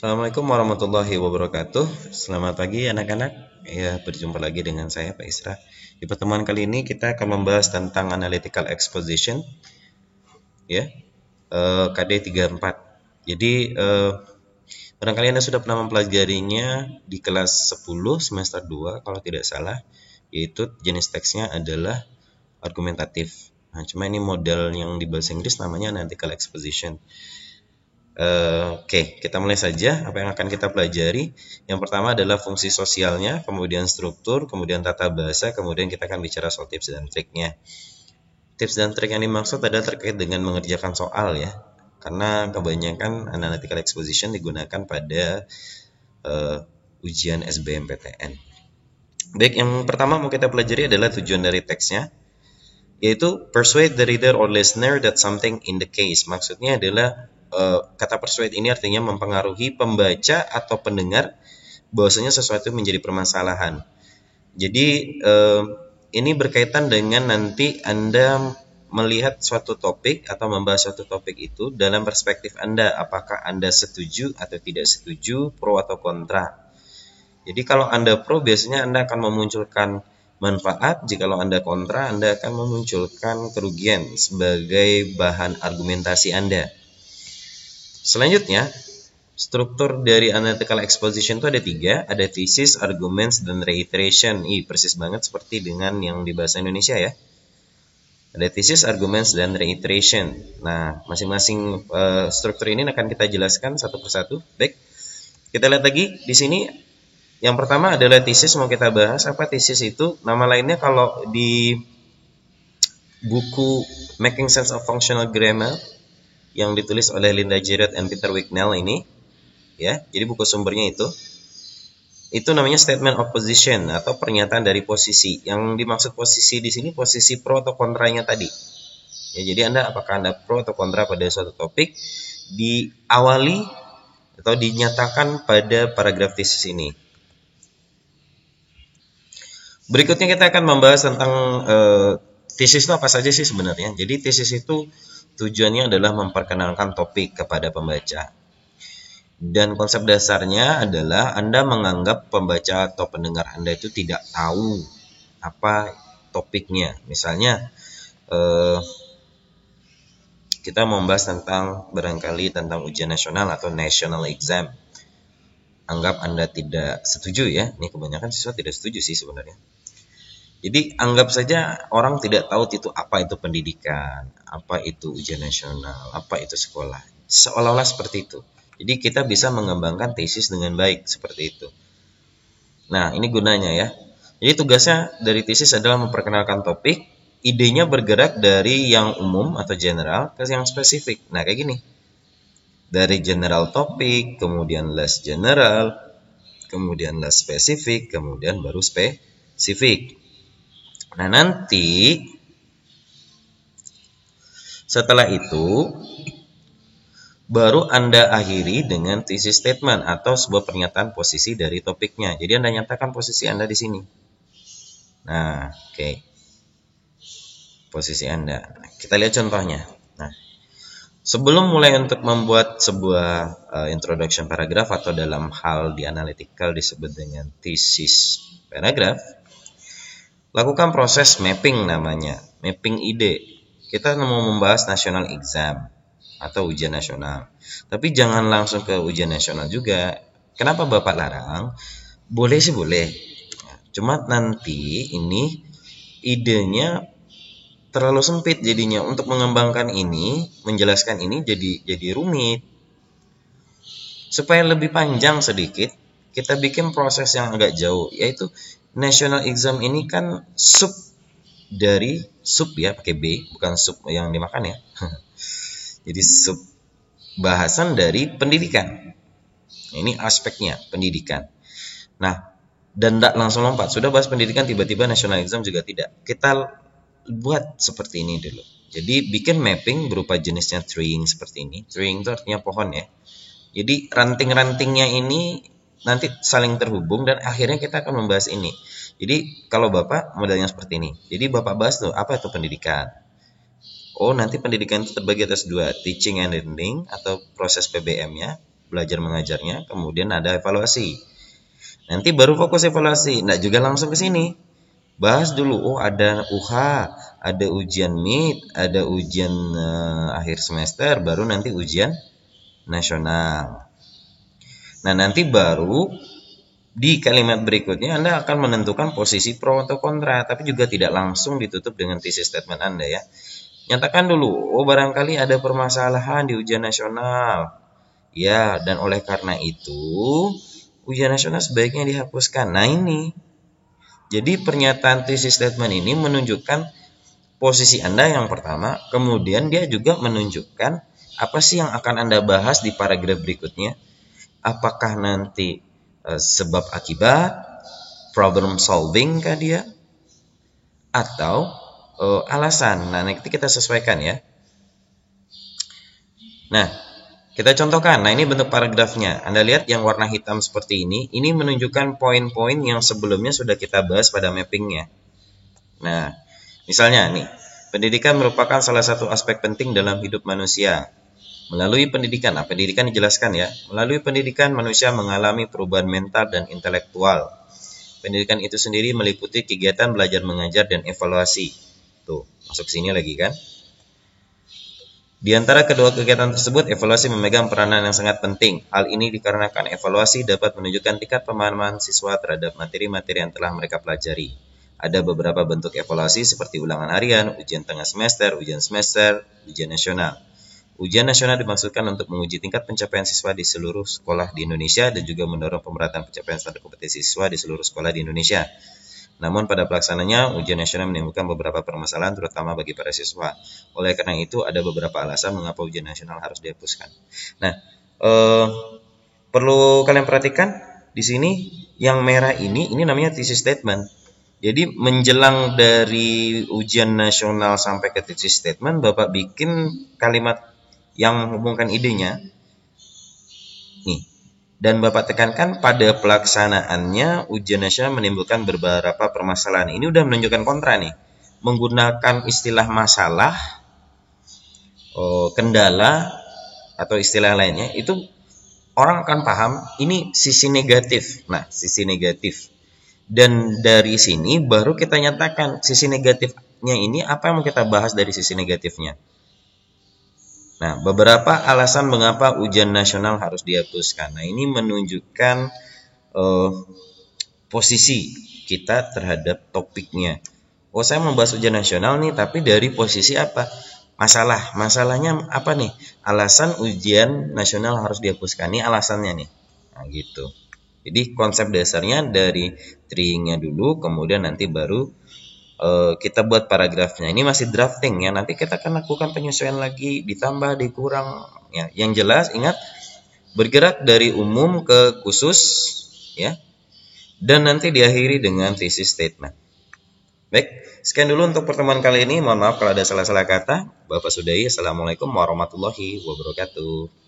Assalamualaikum warahmatullahi wabarakatuh. Selamat pagi anak-anak. Ya, berjumpa lagi dengan saya Pak Isra. Di pertemuan kali ini kita akan membahas tentang analytical exposition, ya, KD 34. Jadi barangkali Anda sudah pernah mempelajarinya di kelas 10 semester 2 kalau tidak salah, yaitu jenis teksnya adalah argumentatif. Nah, cuma ini model yang di bahasa Inggris namanya analytical exposition. Oke, kita mulai saja. Apa yang akan kita pelajari? Yang pertama adalah fungsi sosialnya, kemudian struktur, kemudian tata bahasa, kemudian kita akan bicara soal tips dan triknya. Tips dan trik yang dimaksud adalah terkait dengan mengerjakan soal ya, karena kebanyakan analytical exposition digunakan pada ujian SBMPTN. Baik, yang pertama mau kita pelajari adalah tujuan dari teksnya, yaitu persuade the reader or listener that something in the case. Maksudnya adalah kata persuade ini artinya mempengaruhi pembaca atau pendengar bahwasanya sesuatu menjadi permasalahan. Jadi ini berkaitan dengan nanti Anda melihat suatu topik atau membahas suatu topik itu dalam perspektif Anda, apakah Anda setuju atau tidak setuju, pro atau kontra. Jadi kalau Anda pro, biasanya Anda akan memunculkan manfaat. Jikalau Anda kontra, Anda akan memunculkan kerugian sebagai bahan argumentasi Anda. Selanjutnya, struktur dari analytical exposition itu ada 3, ada thesis, arguments, dan reiteration. Persis banget seperti dengan yang di bahasa Indonesia ya. Ada thesis, arguments, dan reiteration. Nah, masing-masing struktur ini akan kita jelaskan satu persatu. Baik, kita lihat lagi di sini. Yang pertama adalah thesis, mau kita bahas. Apa thesis itu? Nama lainnya kalau di buku Making Sense of Functional Grammar yang ditulis oleh Linda Jarrett and Peter Wicknell ini, ya, jadi buku sumbernya itu namanya statement of position atau pernyataan dari posisi. Yang dimaksud posisi di sini posisi pro atau kontranya tadi. Ya, jadi apakah Anda pro atau kontra pada suatu topik diawali atau dinyatakan pada paragraf thesis ini. Berikutnya kita akan membahas tentang thesis itu apa saja sih sebenarnya. Jadi thesis itu tujuannya adalah memperkenalkan topik kepada pembaca. Dan konsep dasarnya adalah Anda menganggap pembaca atau pendengar Anda itu tidak tahu apa topiknya. Misalnya kita membahas tentang barangkali tentang ujian nasional atau national exam. Anggap Anda tidak setuju ya. Ini kebanyakan siswa tidak setuju sih sebenarnya. Jadi anggap saja orang tidak tahu itu apa itu pendidikan, apa itu ujian nasional, apa itu sekolah. Seolah-olah seperti itu. Jadi kita bisa mengembangkan tesis dengan baik seperti itu. Nah, ini gunanya ya. Jadi tugasnya dari tesis adalah memperkenalkan topik, idenya bergerak dari yang umum atau general ke yang spesifik. Nah, kayak gini. Dari general topik, kemudian less general, kemudian less spesifik, kemudian baru spesifik. Nah, nanti setelah itu baru Anda akhiri dengan thesis statement atau sebuah pernyataan posisi dari topiknya. Jadi Anda nyatakan posisi Anda di sini. Nah, oke. Posisi Anda. Kita lihat contohnya. Nah, sebelum mulai untuk membuat sebuah introduction paragraph atau dalam hal di analytical disebut dengan thesis paragraph, lakukan proses mapping namanya, mapping ide. Kita mau membahas national exam atau ujian nasional. Tapi jangan langsung ke ujian nasional juga. Kenapa Bapak larang? Boleh sih boleh. Cuma nanti ini idenya terlalu sempit jadinya. Untuk mengembangkan ini, menjelaskan ini jadi rumit. Supaya lebih panjang sedikit, kita bikin proses yang agak jauh, yaitu national exam ini kan sub dari sub ya, pakai B, bukan sub yang dimakan ya. Jadi sub bahasan dari pendidikan. Ini aspeknya pendidikan. Nah, dan tidak langsung lompat. Sudah bahas pendidikan tiba-tiba national exam juga tidak. Kita buat seperti ini dulu. Jadi bikin mapping berupa jenisnya treeing seperti ini. Treeing itu artinya pohon ya. Jadi ranting-rantingnya ini nanti saling terhubung dan akhirnya kita akan membahas ini. Jadi kalau Bapak modelnya seperti ini. Jadi Bapak bahas tuh apa itu pendidikan. Oh, nanti pendidikan itu terbagi atas 2, teaching and learning atau proses PBM-nya belajar mengajarnya, kemudian ada evaluasi. Nanti baru fokus evaluasi. Nggak juga langsung ke sini. Bahas dulu, oh ada UH, ada ujian mid, ada ujian akhir semester, baru nanti ujian nasional. Nah, nanti baru di kalimat berikutnya Anda akan menentukan posisi pro atau kontra, tapi juga tidak langsung ditutup dengan thesis statement Anda ya. Nyatakan dulu, oh barangkali ada permasalahan di ujian nasional. Ya, dan oleh karena itu, ujian nasional sebaiknya dihapuskan. Nah ini, jadi pernyataan thesis statement ini menunjukkan posisi Anda yang pertama, kemudian dia juga menunjukkan apa sih yang akan Anda bahas di paragraf berikutnya. Apakah nanti sebab akibat, problem solving kah dia, atau alasan. Nah, nanti kita sesuaikan ya. Nah, kita contohkan. Nah, ini bentuk paragrafnya. Anda lihat yang warna hitam seperti ini menunjukkan poin-poin yang sebelumnya sudah kita bahas pada mappingnya. Nah, misalnya nih, pendidikan merupakan salah satu aspek penting dalam hidup manusia. Melalui pendidikan, pendidikan dijelaskan ya. Melalui pendidikan manusia mengalami perubahan mental dan intelektual. Pendidikan itu sendiri meliputi kegiatan belajar mengajar dan evaluasi. Tuh, masuk sini lagi kan. Di antara kedua kegiatan tersebut, evaluasi memegang peranan yang sangat penting. Hal ini dikarenakan evaluasi dapat menunjukkan tingkat pemahaman siswa terhadap materi-materi yang telah mereka pelajari. Ada beberapa bentuk evaluasi seperti ulangan harian, ujian tengah semester, ujian nasional. Ujian nasional dimaksudkan untuk menguji tingkat pencapaian siswa di seluruh sekolah di Indonesia dan juga mendorong pemerataan pencapaian standar kompetensi siswa di seluruh sekolah di Indonesia. Namun pada pelaksananya, ujian nasional menimbulkan beberapa permasalahan terutama bagi para siswa. Oleh karena itu, ada beberapa alasan mengapa ujian nasional harus dihapuskan. Nah, perlu kalian perhatikan di sini yang merah ini namanya thesis statement. Jadi menjelang dari ujian nasional sampai ke thesis statement, Bapak bikin kalimat yang menghubungkan idenya nih, dan Bapak tekankan pada pelaksanaannya ujian nasional menimbulkan beberapa permasalahan. Ini udah menunjukkan kontra nih, menggunakan istilah masalah, kendala atau istilah lainnya, itu orang akan paham ini sisi negatif. Nah, sisi negatif, dan dari sini baru kita nyatakan sisi negatifnya ini apa yang mau kita bahas dari sisi negatifnya. Nah, beberapa alasan mengapa ujian nasional harus dihapuskan. Nah, ini menunjukkan posisi kita terhadap topiknya. Oh, saya membahas ujian nasional nih, tapi dari posisi apa? Masalahnya apa nih? Alasan ujian nasional harus dihapuskan. Ini alasannya nih. Nah, gitu. Jadi konsep dasarnya dari treeing-nya dulu, kemudian nanti baru kita buat paragrafnya. Ini masih drafting ya, nanti kita akan lakukan penyesuaian lagi, ditambah, dikurang ya. Yang jelas ingat, bergerak dari umum ke khusus ya, dan nanti diakhiri dengan thesis statement. Baik, sekian dulu untuk pertemuan kali ini. Mohon maaf kalau ada salah-salah kata. Bapak sudahi. Assalamualaikum warahmatullahi wabarakatuh.